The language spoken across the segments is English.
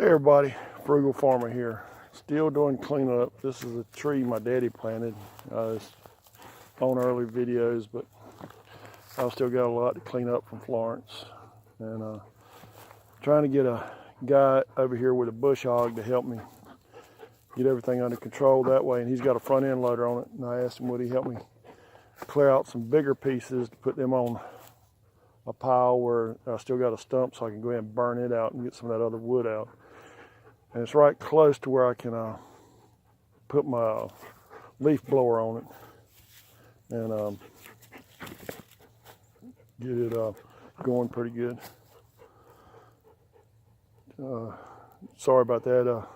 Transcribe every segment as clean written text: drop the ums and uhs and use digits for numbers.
Hey everybody, Frugal Farmer here. Still doing cleanup. This is a tree my daddy planted. It's on early videos, but I've still got a lot to clean up from Florence. And trying to get a guy over here with a bush hog to help me get everything under control that way. And he's got a front end loader on it. And I asked him would he help me clear out some bigger pieces to put them on a pile where I still got a stump so I can go ahead and burn it out and get some of that other wood out. And it's right close to where I can put my leaf blower on it and get it going pretty good. Sorry about that.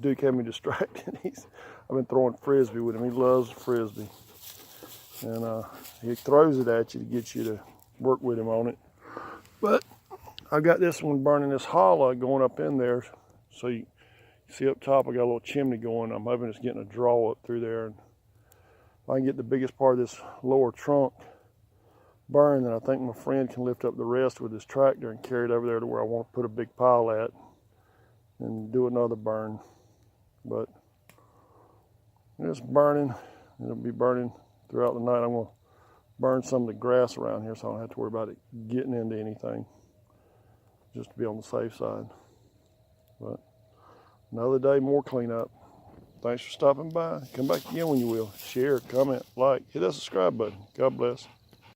Duke had me distracted. I've been throwing frisbee with him. He loves frisbee. And he throws it at you to get you to work with him on it. But I've got this one burning this hollow going up in there. So you see up top, I got a little chimney going. I'm hoping it's getting a draw up through there. And if I can get the biggest part of this lower trunk burned, then I think my friend can lift up the rest with his tractor and carry it over there to where I want to put a big pile at and do another burn. But it's burning. It'll be burning throughout the night. I'm going to burn some of the grass around here so I don't have to worry about it getting into anything, just to be on the safe side. But another day, more cleanup. Thanks for stopping by. Come back again when you will. Share, comment, like, hit that subscribe button. God bless.